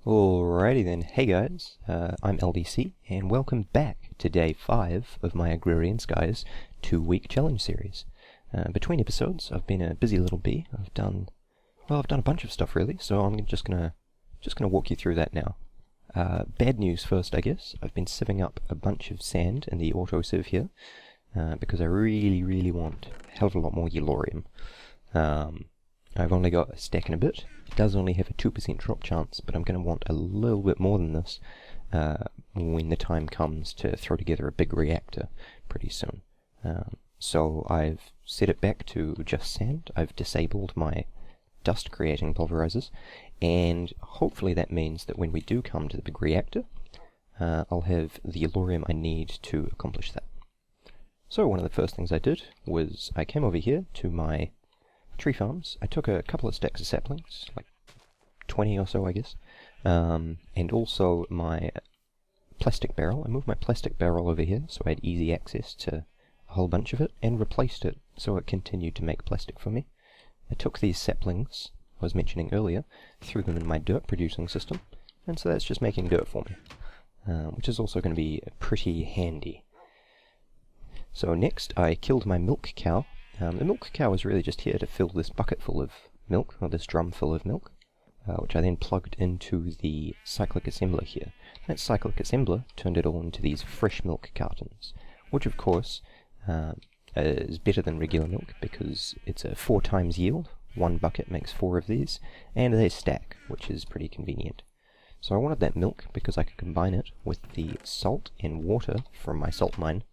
Alrighty then, hey guys, I'm LDC, and welcome back to day 5 of my Agrarian Skies 2-week challenge series. Between episodes, I've been a busy little bee. I've done a bunch of stuff really, so I'm just gonna walk you through that now. Bad news first, I guess. I've been sieving up a bunch of sand in the auto sieve here, because I really want a hell of a lot more yellorium. I've only got a stack and a bit. It does only have a 2% drop chance, but I'm going to want a little bit more than this when the time comes to throw together a big reactor pretty soon. So I've set it back to just sand. I've disabled my dust creating pulverizers, and hopefully that means that when we do come to the big reactor, I'll have the yellorium I need to accomplish that. So one of the first things I did was I came over here to my tree farms. I took a couple of stacks of saplings, like 20 or so I guess, and also my plastic barrel. I moved my plastic barrel over here so I had easy access to a whole bunch of it, and replaced it so it continued to make plastic for me. I took these saplings I was mentioning earlier, threw them in my dirt producing system, and so that's just making dirt for me, which is also going to be pretty handy. So next I killed my milk cow. The milk cow was really just here to fill this bucket full of milk, or this drum full of milk, which I then plugged into the cyclic assembler here. That cyclic assembler turned it all into these fresh milk cartons, which of course is better than regular milk because it's a 4 times yield. One bucket makes 4 of these, and they stack, which is pretty convenient. So I wanted that milk because I could combine it with the salt and water from my salt mine.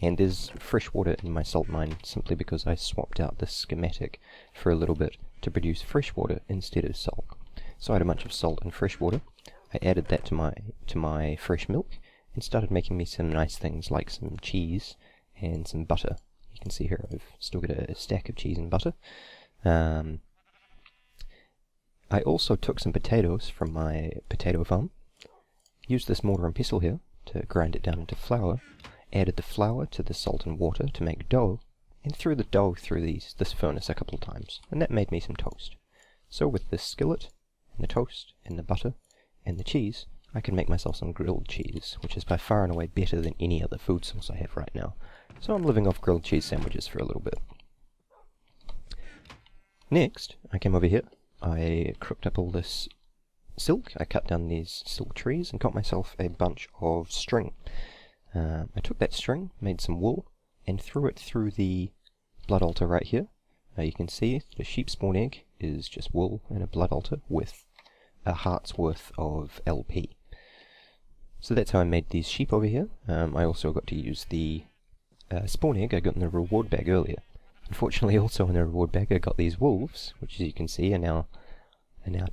And there's fresh water in my salt mine simply because I swapped out the schematic for a little bit to produce fresh water instead of salt. So I had a bunch of salt and fresh water. I added that to my fresh milk and started making me some nice things like some cheese and some butter. You can see here I've still got a stack of cheese and butter. I also took some potatoes from my potato farm, used this mortar and pestle here to grind it down into flour, added the flour to the salt and water to make dough, and threw the dough through this furnace a couple of times, and that made me some toast. So with this skillet, and the toast, and the butter, and the cheese, I can make myself some grilled cheese, which is by far and away better than any other food source I have right now. So I'm living off grilled cheese sandwiches for a little bit. Next, I came over here, I crooked up all this silk, I cut down these silk trees, and got myself a bunch of string. I took that string, made some wool, and threw it through the blood altar right here. You can see the sheep spawn egg is just wool and a blood altar with a heart's worth of LP. So that's how I made these sheep over here. I also got to use the spawn egg I got in the reward bag earlier. Unfortunately, also in the reward bag I got these wolves, which as you can see are now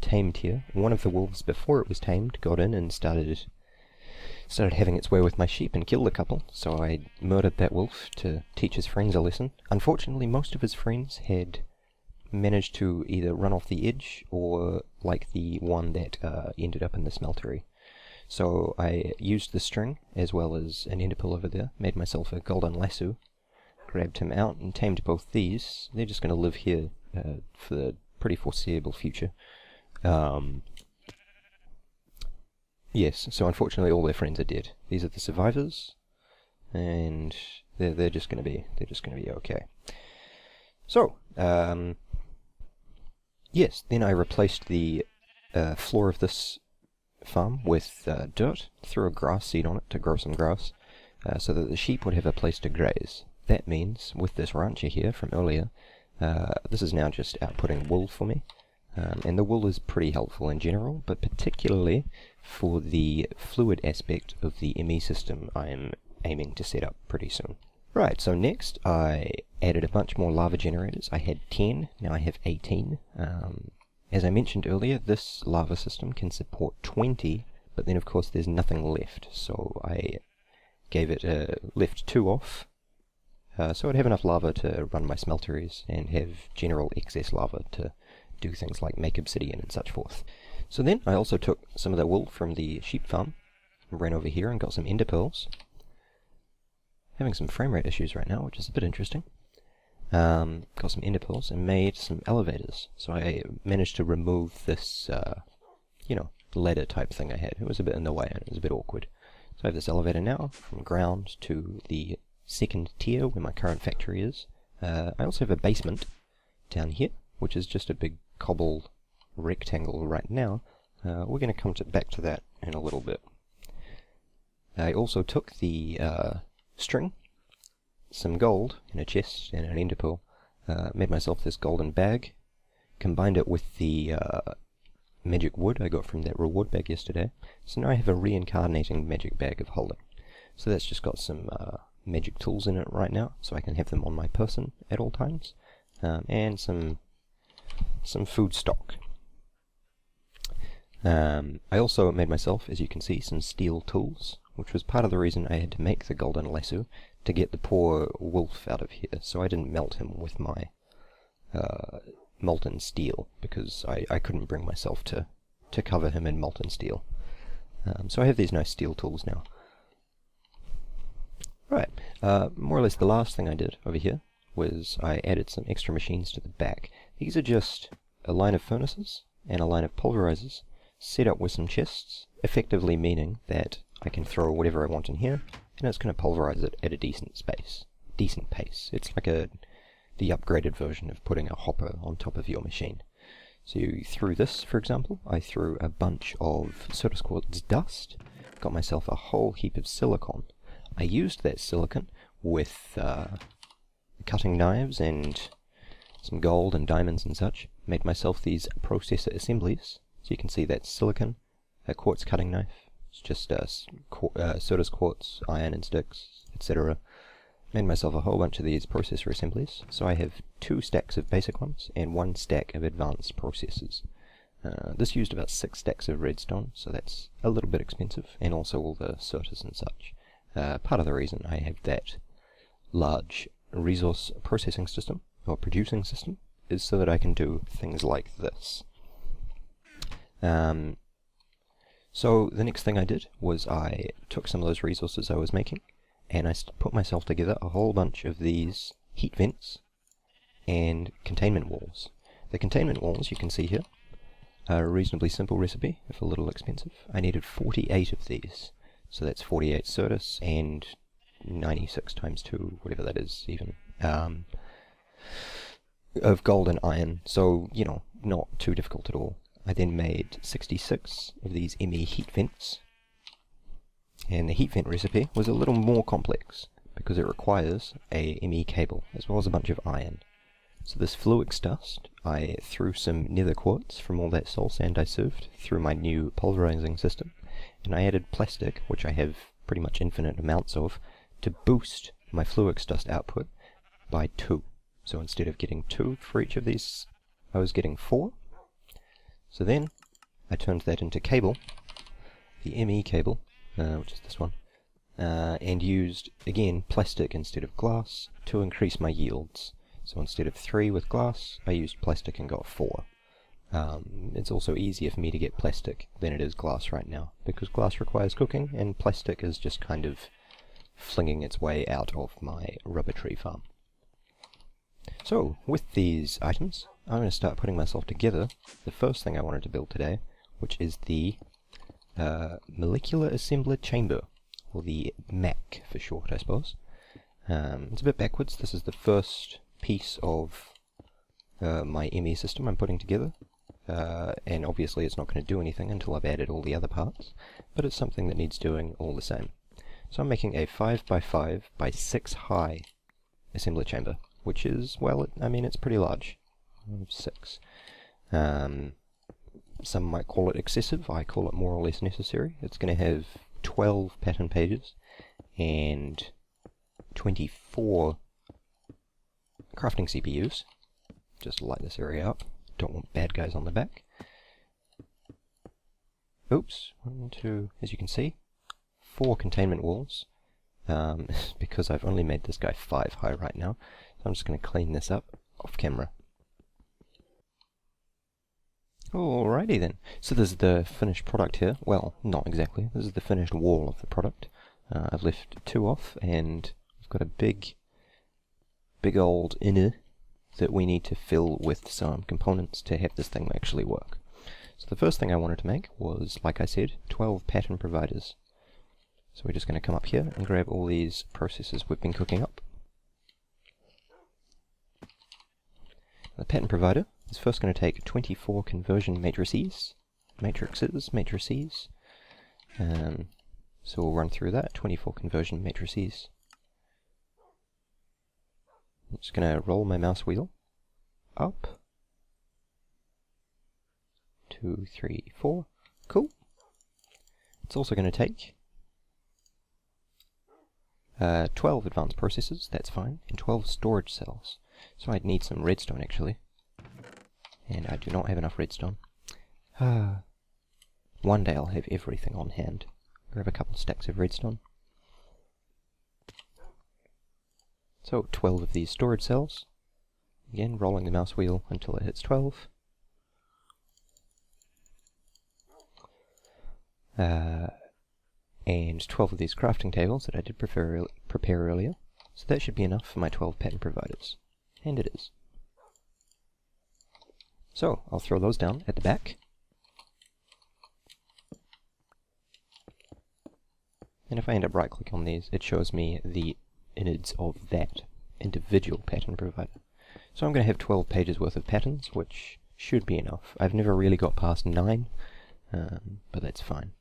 tamed here. One of the wolves before it was tamed got in and started having its way with my sheep and killed a couple, so I murdered that wolf to teach his friends a lesson. Unfortunately, most of his friends had managed to either run off the edge or like the one that ended up in the smeltery. So I used the string as well as an ender pearl over there, made myself a golden lasso, grabbed him out and tamed both these. They're just going to live here for the pretty foreseeable future. Yes, so unfortunately all their friends are dead. These are the survivors, and they're just gonna be okay. So, yes, then I replaced the floor of this farm with dirt, threw a grass seed on it to grow some grass, so that the sheep would have a place to graze. That means, with this rancher here from earlier, this is now just outputting wool for me. And the wool is pretty helpful in general, but particularly for the fluid aspect of the ME system I am aiming to set up pretty soon. Right, so next I added a bunch more lava generators. I had 10, now I have 18. As I mentioned earlier, this lava system can support 20, but then of course there's nothing left, so I gave it left 2 off, so I'd have enough lava to run my smelteries and have general excess lava to do things like make obsidian and such forth. So then I also took some of the wool from the sheep farm and ran over here and got some ender pearls. Having some frame rate issues right now, which is a bit interesting. Got some ender pearls and made some elevators. So I managed to remove this, ladder type thing I had. It was a bit in the way and it was a bit awkward. So I have this elevator now from ground to the second tier where my current factory is. I also have a basement down here, which is just a big cobbled rectangle right now. We're going to come back to that in a little bit. I also took the string, some gold in a chest and an ender pearl, made myself this golden bag, combined it with the magic wood I got from that reward bag yesterday. So now I have a reincarnating magic bag of holding. So that's just got some magic tools in it right now, so I can have them on my person at all times, and some food stock. I also made myself, as you can see, some steel tools, which was part of the reason I had to make the golden lasso, to get the poor wolf out of here, so I didn't melt him with my molten steel, because I couldn't bring myself to cover him in molten steel. So I have these nice steel tools now. Right, more or less the last thing I did over here was I added some extra machines to the back. These are just a line of furnaces and a line of pulverizers set up with some chests, effectively meaning that I can throw whatever I want in here and it's going to pulverize it at a decent pace. It's like the upgraded version of putting a hopper on top of your machine. So through this, for example, I threw a bunch of soda quartz dust, got myself a whole heap of silicon. I used that silicon with cutting knives and some gold and diamonds and such, made myself these processor assemblies. So you can see that's silicon, a quartz cutting knife, it's just soda quartz, iron and sticks, etc. Made myself a whole bunch of these processor assemblies, so I have 2 stacks of basic ones and 1 stack of advanced processors. This used about 6 stacks of redstone, so that's a little bit expensive, and also all the sodas and such. Part of the reason I have that large resource processing system, or producing system, is so that I can do things like this. So the next thing I did was I took some of those resources I was making, and I put myself together a whole bunch of these heat vents and containment walls. The containment walls, you can see here, are a reasonably simple recipe, if a little expensive. I needed 48 of these, so that's 48 sodas and 96 times 2, whatever that is even, of gold and iron, so, you know, not too difficult at all. I then made 66 of these ME heat vents, and the heat vent recipe was a little more complex because it requires a ME cable as well as a bunch of iron. So this fluix dust, I threw some nether quartz from all that soul sand I served through my new pulverizing system, and I added plastic, which I have pretty much infinite amounts of, to boost my fluix dust output by 2. So instead of getting 2 for each of these, I was getting 4. So then I turned that into cable, the ME cable, which is this one, and used, again, plastic instead of glass to increase my yields. So instead of 3 with glass, I used plastic and got 4. It's also easier for me to get plastic than it is glass right now, because glass requires cooking, and plastic is just kind of flinging its way out of my rubber tree farm. So, with these items, I'm going to start putting myself together the first thing I wanted to build today, which is the Molecular Assembler Chamber, or the MAC for short, I suppose. It's a bit backwards. This is the first piece of my ME system I'm putting together, and obviously it's not going to do anything until I've added all the other parts, but it's something that needs doing all the same. So I'm making a 5x5 by 6 high assembler chamber, which is, well, it's pretty large. 6. Some might call it excessive, I call it more or less necessary. It's going to have 12 pattern pages and 24 crafting CPUs. Just light this area up. Don't want bad guys on the back. Oops, 1, 2, as you can see, 4 containment walls, because I've only made this guy 5 high right now, so I'm just going to clean this up off camera. Alrighty then, so this is the finished product here. Well, not exactly, this is the finished wall of the product. I've left 2 off, and I've got a big old inner that we need to fill with some components to have this thing actually work. So the first thing I wanted to make was, like I said, 12 pattern providers. So we're just going to come up here and grab all these processes we've been cooking up. The pattern provider is first going to take 24 conversion matrices. So we'll run through that, 24 conversion matrices. I'm just going to roll my mouse wheel up. 2, 3, 4. Cool. It's also going to take 12 advanced processors, that's fine, and 12 storage cells. So I'd need some redstone actually. And I do not have enough redstone. One day I'll have everything on hand. Grab a couple stacks of redstone. So 12 of these storage cells. Again, rolling the mouse wheel until it hits 12. And 12 of these crafting tables that I did prepare earlier. So that should be enough for my 12 pattern providers. And it is. So I'll throw those down at the back. And if I end up right-clicking on these, it shows me the innards of that individual pattern provider. So I'm going to have 12 pages worth of patterns, which should be enough. I've never really got past 9, but that's fine.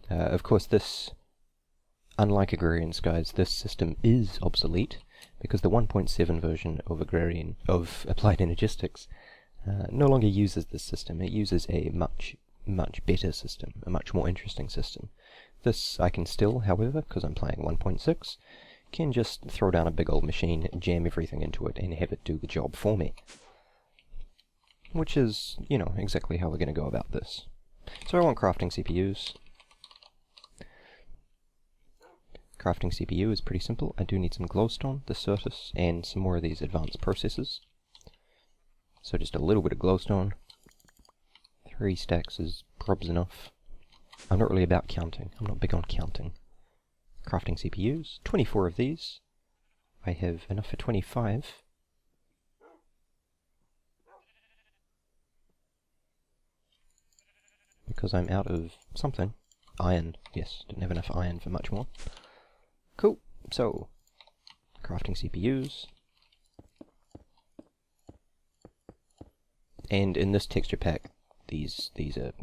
Of course, this, unlike Agrarian Skies, this system is obsolete, because the 1.7 version of Applied Energistics no longer uses this system. It uses a much better system, a much more interesting system. This I can still, however, because I'm playing 1.6, can just throw down a big old machine, jam everything into it, and have it do the job for me. Which is, you know, exactly how we're going to go about this. So I want crafting CPUs. Crafting CPU is pretty simple. I do need some glowstone, the Certus, and some more of these advanced processors. So just a little bit of glowstone. 3 stacks is probs enough. I'm not really about counting. I'm not big on counting. Crafting CPUs, 24 of these. I have enough for 25. Because I'm out of something. Iron. Yes, didn't have enough iron for much more. Cool. So, crafting CPUs. And in this texture pack, these are,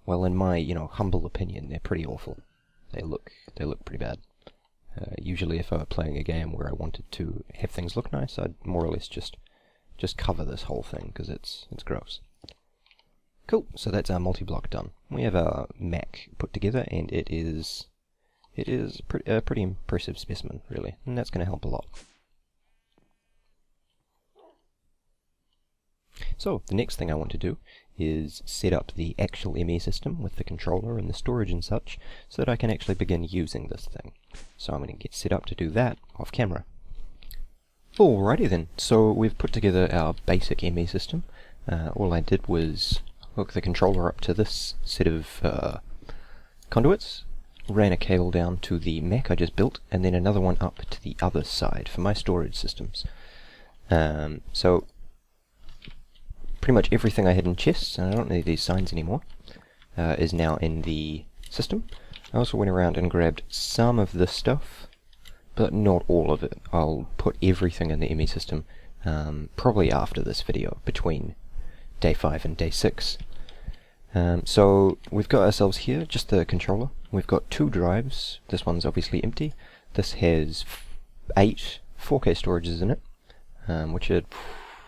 well, in my, humble opinion, they're pretty awful. They look pretty bad. Usually if I were playing a game where I wanted to have things look nice, I'd more or less just cover this whole thing, because it's gross. Cool, so that's our multi-block done. We have our Mac put together, and it is a pretty impressive specimen, really, and that's going to help a lot. So, the next thing I want to do is set up the actual ME system with the controller and the storage and such, so that I can actually begin using this thing. So I'm going to get set up to do that off camera. Alrighty then, so we've put together our basic ME system. All I did was hook the controller up to this set of conduits, ran a cable down to the Mac I just built, and then another one up to the other side for my storage systems. So pretty much everything I had in chests, and I don't need these signs anymore, is now in the system. I also went around and grabbed some of this stuff, but not all of it. I'll put everything in the ME system probably after this video, between day 5 and day 6. So we've got ourselves here, just the controller. We've got 2 drives. This one's obviously empty. This has 8 4K storages in it, which are,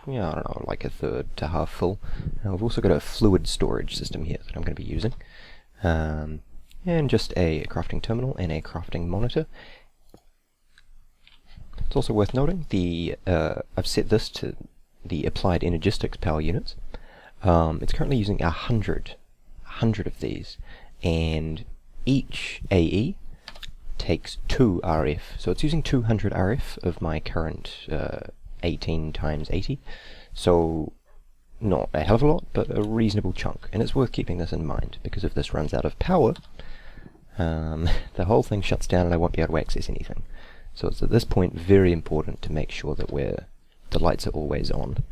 I don't know, like a third to half full. We've also got a fluid storage system here that I'm going to be using. And just a crafting terminal and a crafting monitor. It's also worth noting, I've set this to the Applied Energistics power units. It's currently using 100 of these, and each AE takes 2 RF, so it's using 200 RF of my current 18 times 80, so not a hell of a lot, but a reasonable chunk, and it's worth keeping this in mind, because if this runs out of power, the whole thing shuts down and I won't be able to access anything. So it's at this point very important to make sure that the lights are always on.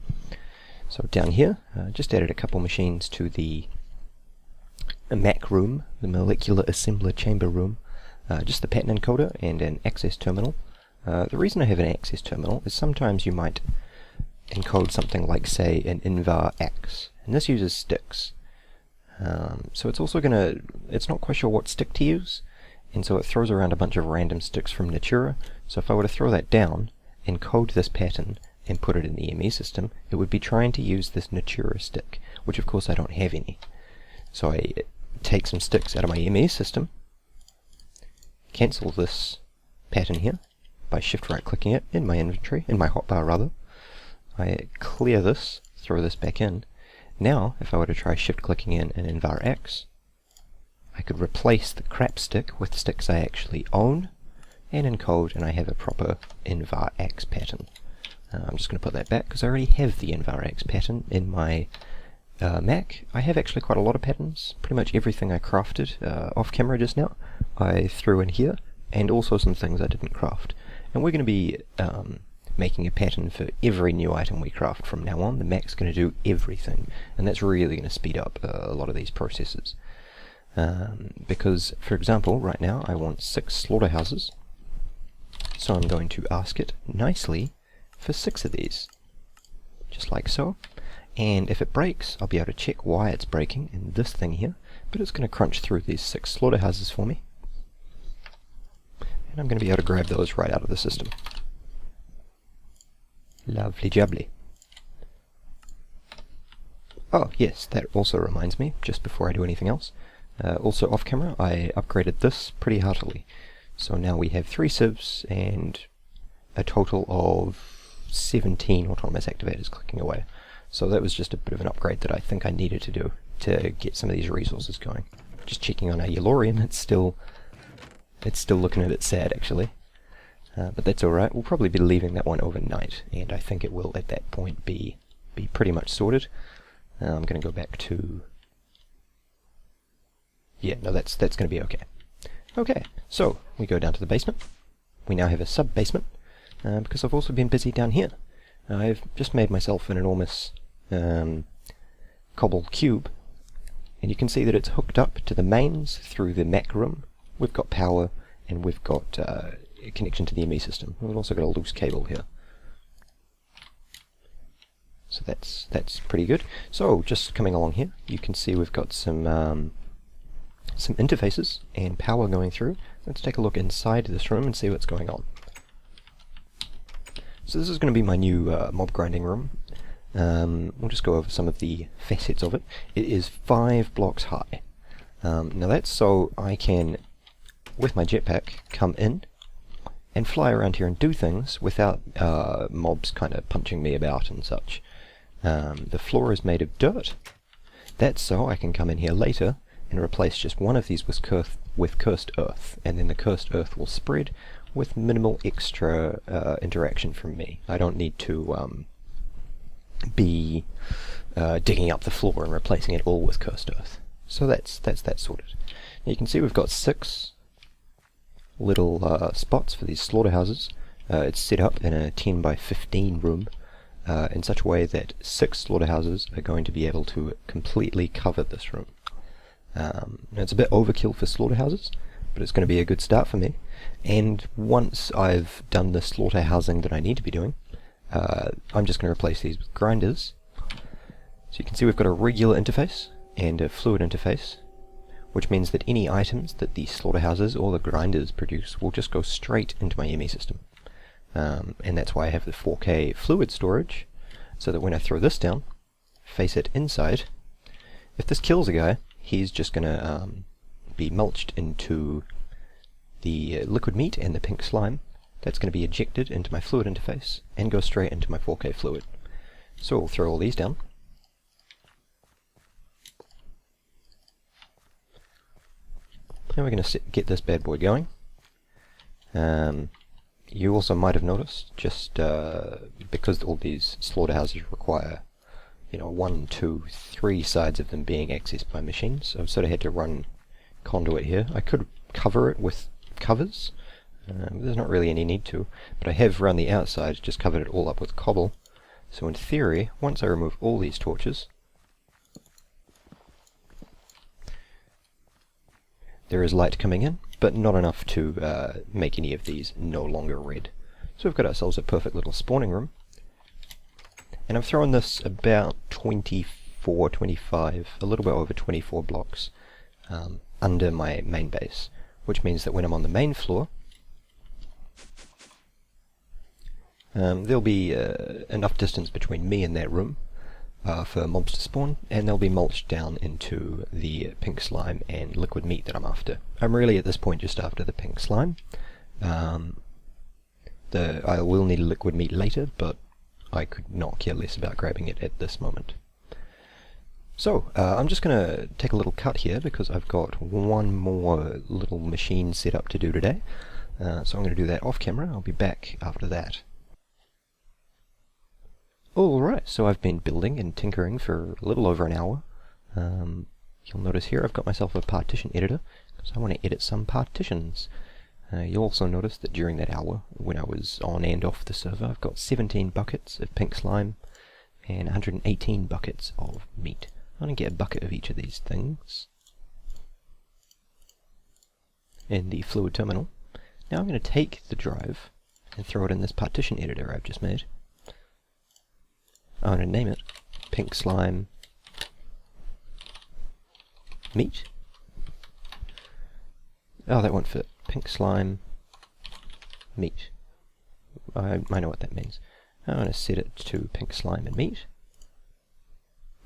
So down here, just added a couple machines to the MAC room, the molecular assembler chamber room, just the pattern encoder and an access terminal. The reason I have an access terminal is sometimes you might encode something like, say, an invar X, and this uses sticks. So it's also it's not quite sure what stick to use, and so it throws around a bunch of random sticks from Natura. So if I were to throw that down, encode this pattern, and put it in the ME system, it would be trying to use this Natura stick, which of course I don't have any. So I take some sticks out of my ME system, cancel this pattern here by shift right clicking it in my inventory, in my hotbar rather. I clear this, throw this back in. Now if I were to try shift clicking in an invar X, I could replace the crap stick with sticks I actually own and encode, and I have a proper invar X pattern. I'm just going to put that back because I already have the invar X pattern in my Mac. I have actually quite a lot of patterns. Pretty much everything I crafted off camera just now I threw in here, and also some things I didn't craft. And we're going to be making a pattern for every new item we craft from now on. The Mac's going to do everything, and that's really going to speed up a lot of these processes. Because, for example, right now I want 6 slaughterhouses, so I'm going to ask it nicely for 6 of these, just like so. And if it breaks, I'll be able to check why it's breaking in this thing here, but it's going to crunch through these 6 slaughterhouses for me, and I'm going to be able to grab those right out of the system. Lovely jubbly. Oh yes, that also reminds me, just before I do anything else, also off camera I upgraded this pretty heartily. So now we have 3 sieves and a total of 17 autonomous activators clicking away. So that was just a bit of an upgrade that I think I needed to do to get some of these resources going. Just checking on our Yellorium, it's still looking a bit sad actually. But that's alright, we'll probably be leaving that one overnight, and I think it will at that point be pretty much sorted. I'm going to go back to... yeah, no, that's going to be okay. Okay, so we go down to the basement. We now have a sub-basement, because I've also been busy down here. I've just made myself an enormous cobble cube, and you can see that it's hooked up to the mains through the Mac room. We've got power, and we've got a connection to the ME system. We've also got a loose cable here. So that's pretty good. So just coming along here, you can see we've got some interfaces and power going through. Let's take a look inside this room and see what's going on. So this is going to be my new mob grinding room. We'll just go over some of the facets of it. It is 5 blocks high. Now that's so I can, with my jetpack, come in and fly around here and do things without mobs kind of punching me about and such. The floor is made of dirt. That's so I can come in here later and replace just one of these with cursed earth, and then the cursed earth will spread with minimal extra interaction from me. I don't need to be digging up the floor and replacing it all with cursed earth. So that's that sorted. Now you can see we've got 6 little spots for these slaughterhouses. It's set up in a 10 by 15 room in such a way that 6 slaughterhouses are going to be able to completely cover this room. Now it's a bit overkill for slaughterhouses, but it's going to be a good start for me. And once I've done the slaughterhousing that I need to be doing, I'm just going to replace these with grinders. So you can see we've got a regular interface and a fluid interface, which means that any items that the slaughterhouses or the grinders produce will just go straight into my ME system. And that's why I have the 4K fluid storage, so that when I throw this down, face it inside, if this kills a guy, he's just going to be mulched into the liquid meat and the pink slime. That's going to be ejected into my fluid interface and go straight into my 4K fluid. So we'll throw all these down. Now we're going to get this bad boy going. You also might have noticed, just because all these slaughterhouses require, 1, 2, 3 sides of them being accessed by machines, I've sort of had to run conduit here. I could cover it with covers, there's not really any need to, but I have run the outside, just covered it all up with cobble, So in theory, once I remove all these torches, there is light coming in, but not enough to make any of these no longer red. So we've got ourselves a perfect little spawning room. And I've thrown this about 24, 25, a little bit over 24 blocks under my main base, which means that when I'm on the main floor, there'll be enough distance between me and that room for mobs to spawn, and they'll be mulched down into the pink slime and liquid meat that I'm after. I'm really at this point just after the pink slime. I will need liquid meat later, but I could not care less about grabbing it at this moment. So, I'm just going to take a little cut here because I've got one more little machine set up to do today. So I'm going to do that off camera. I'll be back after that. Alright, so I've been building and tinkering for a little over an hour. You'll notice here I've got myself a partition editor, because I want to edit some partitions. You'll also notice that during that hour, when I was on and off the server, I've got 17 buckets of pink slime and 118 buckets of meat. I'm going to get a bucket of each of these things in the fluid terminal. Now I'm going to take the drive and throw it in this partition editor I've just made. I'm going to name it pink slime meat. Oh, that won't fit. Pink slime meat. I know what that means. I'm going to set it to pink slime and meat.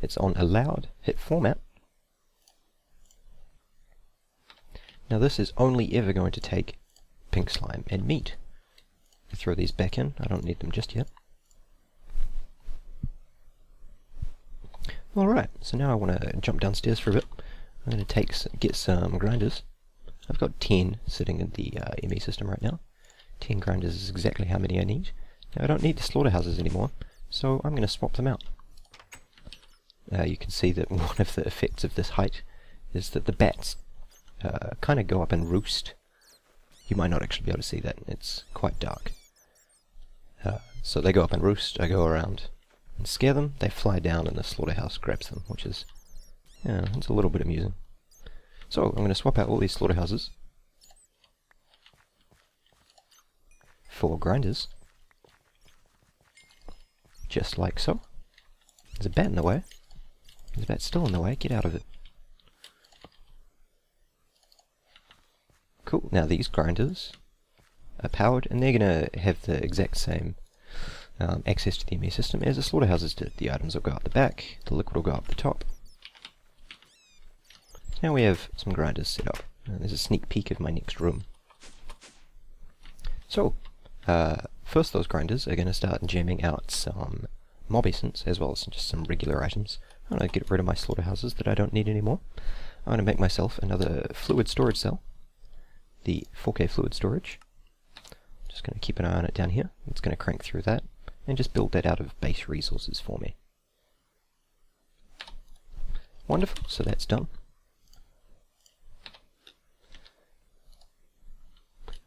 It's on allowed. Hit format. Now this is only ever going to take pink slime and meat. I throw these back in. I don't need them just yet. Alright, so now I want to jump downstairs for a bit. I'm going to get some grinders. I've got 10 sitting in the ME system right now. 10 grinders is exactly how many I need. Now I don't need the slaughterhouses anymore, so I'm going to swap them out. You can see that one of the effects of this height is that the bats kind of go up and roost. You might not actually be able to see that, it's quite dark. So they go up and roost, I go around and scare them, they fly down and the slaughterhouse grabs them, which is, it's a little bit amusing. So I'm going to swap out all these slaughterhouses for grinders, just like so. There's a bat in the way. There's a bat still in the way, get out of it. Cool, now these grinders are powered and they're going to have the exact same access to the ME system as the slaughterhouses did. The items will go up the back, the liquid will go up the top. Now we have some grinders set up. There's a sneak peek of my next room. So, first those grinders are going to start jamming out some mob essence as well as just some regular items. I'm going to get rid of my slaughterhouses that I don't need anymore. I'm going to make myself another fluid storage cell, the 4K fluid storage. Just going to keep an eye on it down here. It's going to crank through that and just build that out of base resources for me. Wonderful, so that's done.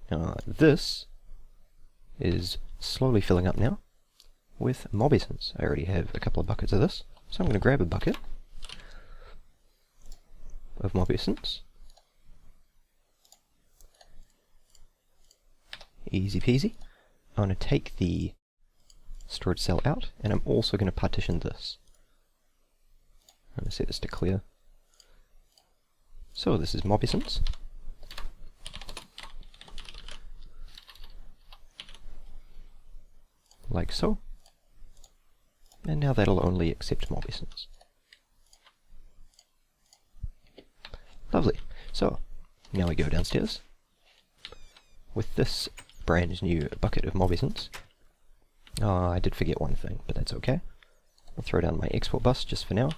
Now this is slowly filling up now with mob essence. I already have a couple of buckets of this, so I'm going to grab a bucket of mob essence. Easy peasy. I'm going to take the storage cell out, and I'm also going to partition this. I'm going to set this to clear. So this is mob essence. Like so. And now that'll only accept mob essence. Lovely. So, now we go downstairs with this brand new bucket of mob essence. Oh, I did forget one thing, but that's okay. I'll throw down my export bus just for now.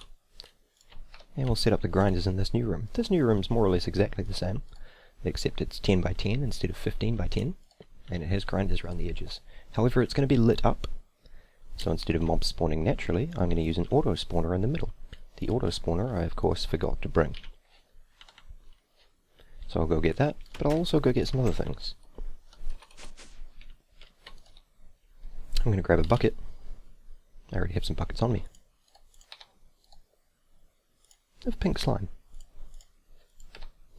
And we'll set up the grinders in this new room. This new room's more or less exactly the same, except it's 10 by 10 instead of 15 by 10, and it has grinders around the edges. However, it's going to be lit up, so instead of mobs spawning naturally, I'm going to use an auto spawner in the middle. The auto spawner I of course forgot to bring. So I'll go get that, but I'll also go get some other things. I'm going to grab a bucket I already have some buckets on me of pink slime.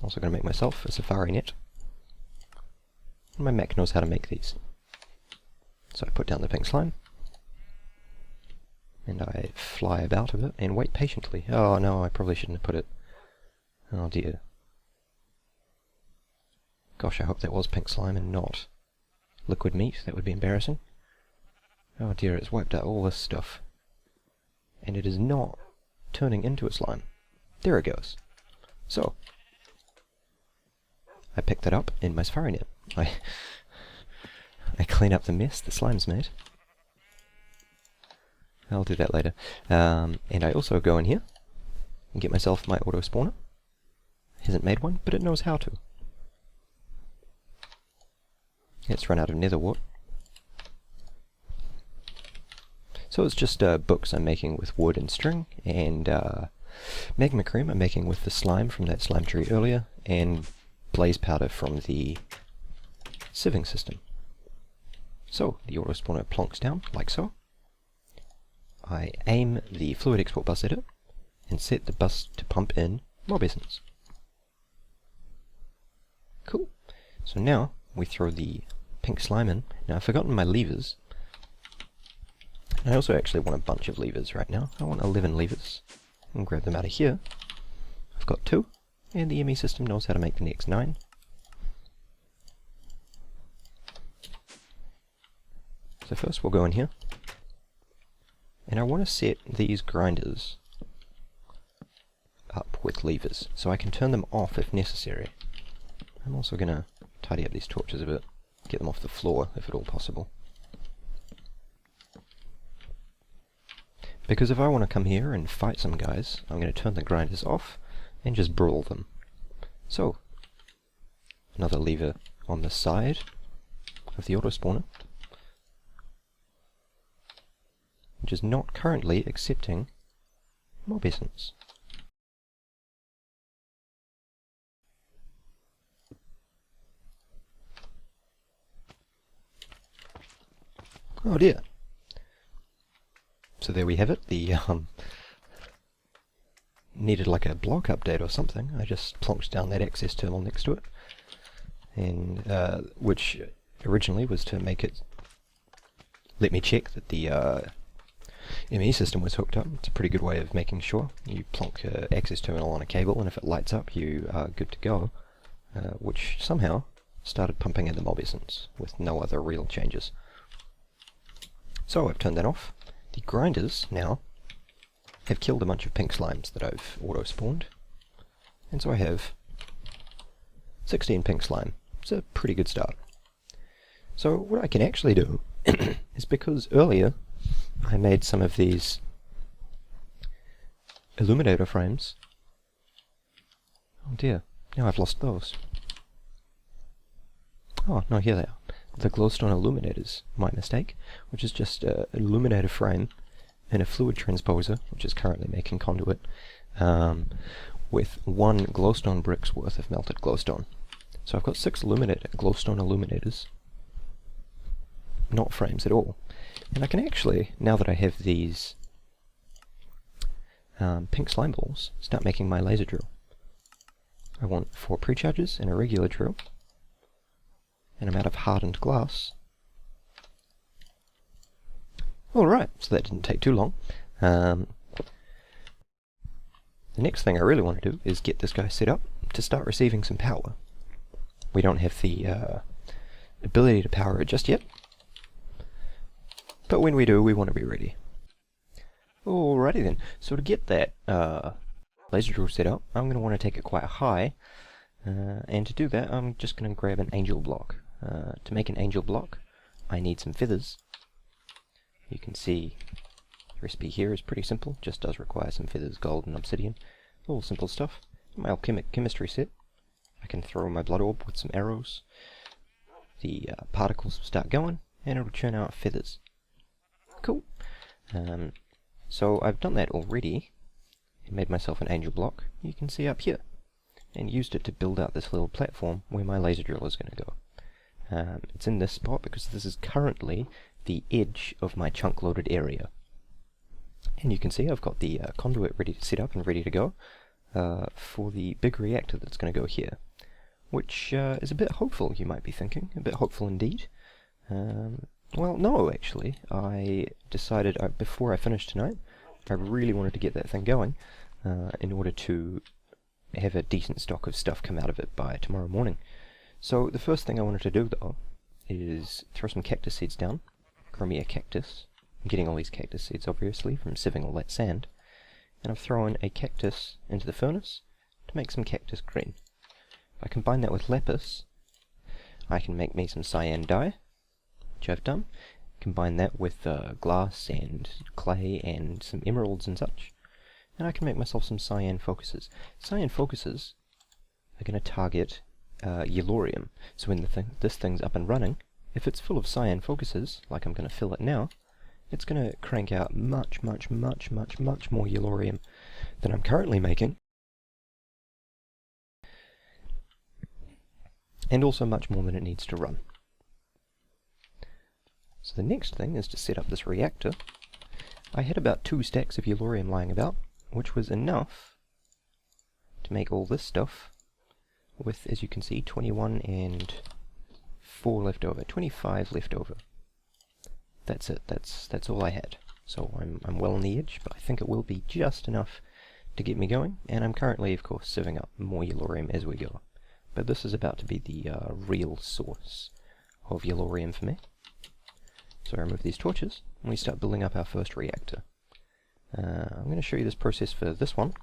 Also going to make myself a safari net. My mech knows how to make these. So I put down the pink slime, and I fly about a bit and wait patiently. Oh no, I probably shouldn't have put it. Oh dear. Gosh, I hope that was pink slime and not liquid meat. That would be embarrassing. Oh dear, it's wiped out all this stuff. And it is not turning into a slime. There it goes. So, I pick that up in my safari net. I clean up the mess the slime's made. I'll do that later. And I also go in here and get myself my auto spawner. Hasn't made one, but it knows how to. It's run out of nether wart. So it's just books I'm making with wood and string, and magma cream I'm making with the slime from that slime tree earlier, and blaze powder from the sieving system. So the auto spawner plonks down, like so. I aim the fluid export bus at it, and set the bus to pump in mob essence. Cool. So now we throw the pink slime in. Now I've forgotten my levers. I also actually want a bunch of levers right now. I want 11 levers. And grab them out of here. I've got 2, and the ME system knows how to make the next 9. So first we'll go in here, and I want to set these grinders up with levers, so I can turn them off if necessary. I'm also going to tidy up these torches a bit, get them off the floor if at all possible. Because if I want to come here and fight some guys, I'm going to turn the grinders off and just brawl them. So, another lever on the side of the auto spawner, which is not currently accepting mob essence. Oh dear. So there we have it. The needed like a block update or something. I just plonked down that access terminal next to it, and which originally was to make it let me check that the ME system was hooked up. It's a pretty good way of making sure. You plonk access terminal on a cable, and if it lights up, you are good to go. Which somehow started pumping in the mob essence with no other real changes. So I've turned that off. The grinders now have killed a bunch of pink slimes that I've auto-spawned, and so I have 16 pink slime. It's a pretty good start. So what I can actually do is, because earlier I made some of these illuminator frames. Oh dear, now I've lost those. Oh, no, here they are. The glowstone illuminators, my mistake, which is just an illuminator frame and a fluid transposer, which is currently making conduit, with 1 glowstone brick's worth of melted glowstone. So I've got 6 glowstone illuminators, not frames at all. And I can actually, now that I have these pink slime balls, start making my laser drill. I want 4 precharges and a regular drill, and I'm out of hardened glass. Alright, so that didn't take too long. The next thing I really want to do is get this guy set up to start receiving some power. We don't have the ability to power it just yet, but when we do, we want to be ready. Alrighty then, so to get that laser drill set up, I'm going to want to take it quite high, and to do that I'm just going to grab an angel block. To make an angel block, I need some feathers. You can see the recipe here is pretty simple, just does require some feathers, gold and obsidian. All simple stuff. My alchemic chemistry set. I can throw my blood orb with some arrows. The particles will start going, and it'll churn out feathers. Cool. So I've done that already, and made myself an angel block, you can see up here, and used it to build out this little platform where my laser drill is going to go. It's in this spot because this is currently the edge of my chunk loaded area. And you can see I've got the conduit ready to set up and ready to go for the big reactor that's going to go here, which is a bit hopeful, you might be thinking. A bit hopeful indeed. Well, no, actually. I decided before I finished tonight, I really wanted to get that thing going in order to have a decent stock of stuff come out of it by tomorrow morning. So the first thing I wanted to do, though, is throw some cactus seeds down. Grow me a cactus. I'm getting all these cactus seeds, obviously, from sieving all that sand. And I've thrown a cactus into the furnace to make some cactus green. If I combine that with lapis, I can make me some cyan dye, which I've done. Combine that with glass and clay and some emeralds and such, and I can make myself some cyan focuses. Cyan focuses are going to target yellorium, so when this thing's up and running, if it's full of cyan focuses, like I'm going to fill it now, it's going to crank out much more yellorium than I'm currently making, and also much more than it needs to run. So the next thing is to set up this reactor. I had about 2 stacks of yellorium lying about, which was enough to make all this stuff with, as you can see, 21 and 4 left over, 25 left over. That's it, that's all I had. So I'm well on the edge, but I think it will be just enough to get me going, and I'm currently, of course, sieving up more yellorium as we go. But this is about to be the real source of yellorium for me. So I remove these torches, and we start building up our first reactor. I'm going to show you this process for this one.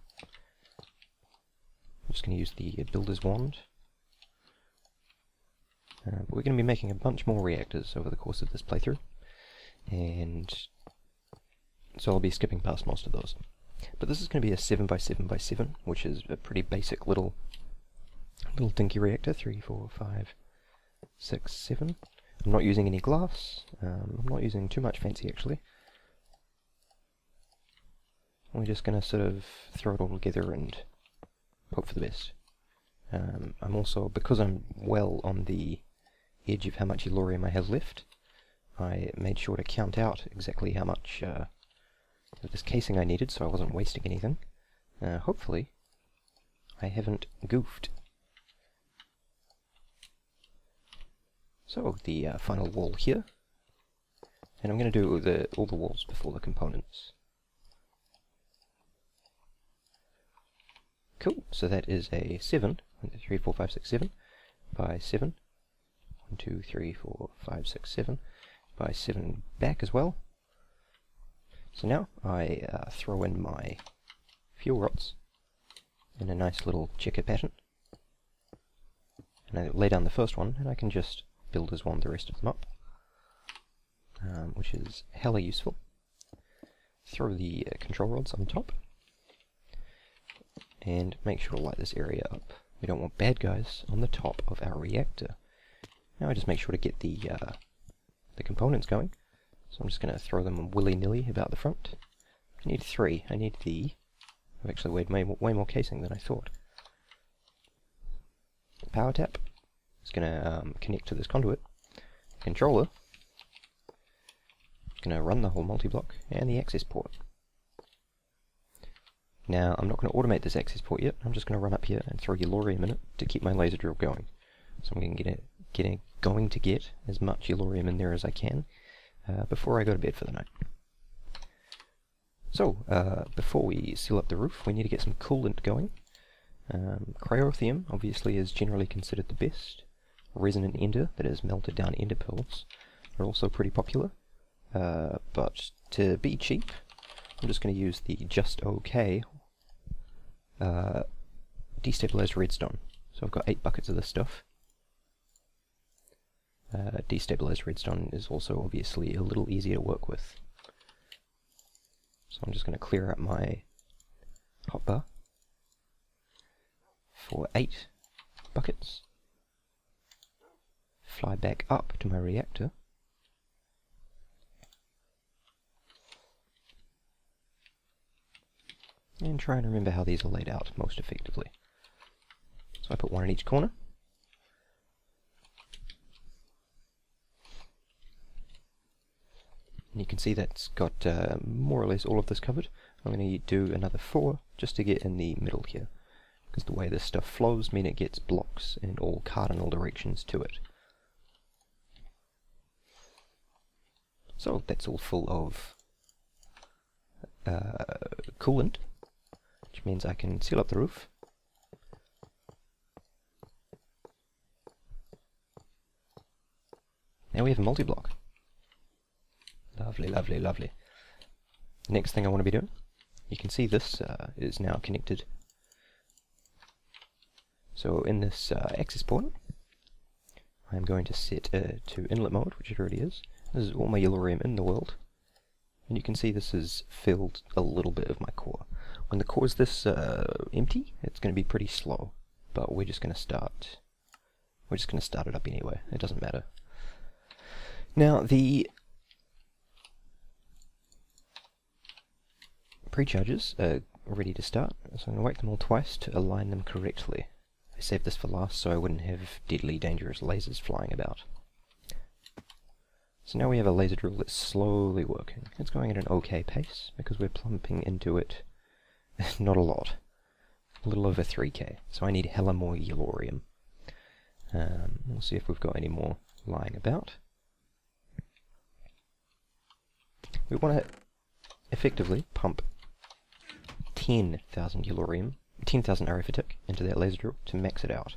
I'm just going to use the builder's wand. But we're going to be making a bunch more reactors over the course of this playthrough, and so I'll be skipping past most of those. But this is going to be a 7x7x7, which is a pretty basic little dinky reactor. 3, 4, 5, 6, 7. I'm not using any glass. I'm not using too much fancy, actually. We're just going to sort of throw it all together and hope for the best. I'm also, because I'm well on the edge of how much yellorium I have left, I made sure to count out exactly how much of this casing I needed, so I wasn't wasting anything. Hopefully, I haven't goofed. So, the final wall here, and I'm going to do all the walls before the components. Cool, so that is a 7, 1, 2, 3, 4, 5, 6, 7 by 7, 1, 2, 3, 4, 5, 6, 7 by 7 back as well. So now I throw in my fuel rods in a nice little checker pattern, and I lay down the first one, and I can just build as one the rest of them up, which is hella useful. Throw the control rods on top, and make sure to light this area up. We don't want bad guys on the top of our reactor. Now I just make sure to get the components going. So I'm just going to throw them willy-nilly about the front. I need 3. I need I've actually weighed way more casing than I thought. Power tap is going to connect to this conduit. Controller is going to run the whole multi-block, and the access port. Now, I'm not going to automate this access port yet. I'm just going to run up here and throw yellorium in it to keep my laser drill going. So I'm going to get as much yellorium in there as I can before I go to bed for the night. So, before we seal up the roof, we need to get some coolant going. Cryothium, obviously, is generally considered the best. Resonant ender, that is melted down ender pearls, are also pretty popular. But to be cheap, I'm just going to use the just okay destabilized redstone. So I've got 8 buckets of this stuff. Destabilized redstone is also obviously a little easier to work with. So I'm just going to clear out my hotbar for 8 buckets. Fly back up to my reactor. And try and remember how these are laid out most effectively. So I put 1 in each corner. And you can see that's got more or less all of this covered. I'm going to do another 4 just to get in the middle here, because the way this stuff flows means it gets blocks in all cardinal directions to it. So that's all full of coolant, which means I can seal up the roof. Now we have a multi-block. Lovely, lovely, lovely. Next thing I want to be doing, you can see this is now connected. So in this access port, I'm going to set to inlet mode, which it already is. This is all my yellorium in the world. And you can see this has filled a little bit of my core. When the core is this empty, it's going to be pretty slow. But we're just going to start it up anyway. It doesn't matter. Now the pre-charges are ready to start, so I'm going to whack them all twice to align them correctly. I saved this for last so I wouldn't have deadly dangerous lasers flying about. So now we have a laser drill that's slowly working. It's going at an okay pace because we're plumping into it not a lot. A little over 3k, so I need hella more yellorium. We'll see if we've got any more lying about. We want to effectively pump 10,000 yellorium, 10,000 RF a tick into that laser drill to max it out.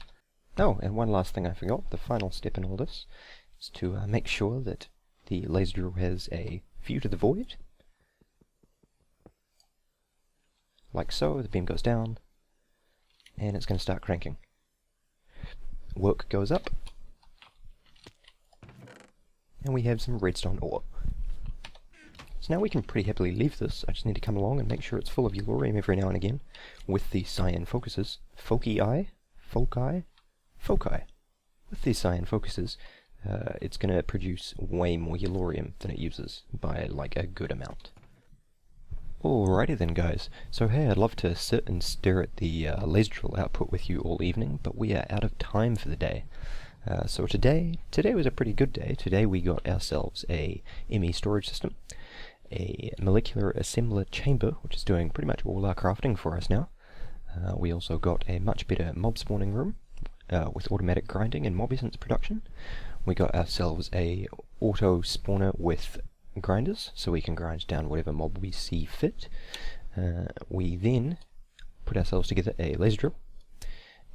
Oh, and one last thing I forgot, the final step in all this is to make sure that the laser drill has a view to the void. Like so, the beam goes down, and it's going to start cranking. Work goes up, and we have some redstone ore. So now we can pretty happily leave this. I just need to come along and make sure it's full of yellorium every now and again with the cyan focuses. Foci. With these cyan focuses, it's going to produce way more yellorium than it uses by like a good amount. Alrighty then guys, so hey, I'd love to sit and stare at the laser drill output with you all evening, but we are out of time for the day. So today was a pretty good day. Today we got ourselves a ME storage system, a molecular assembler chamber, which is doing pretty much all our crafting for us now. We also got a much better mob spawning room with automatic grinding and mob essence production. We got ourselves a auto spawner with grinders, so we can grind down whatever mob we see fit. We then put ourselves together a laser drill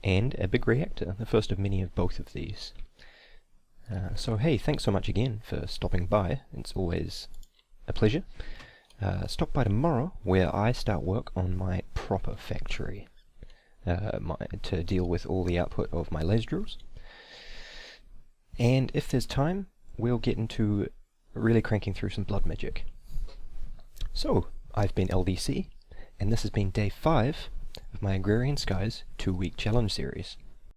and a big reactor, the first of many of both of these. So hey, thanks so much again for stopping by. It's always a pleasure. Stop by tomorrow where I start work on my proper factory to deal with all the output of my laser drills. And if there's time, we'll get into really cranking through some blood magic. So, I've been LDC, and this has been day 5 of my Agrarian Skies 2-week challenge series.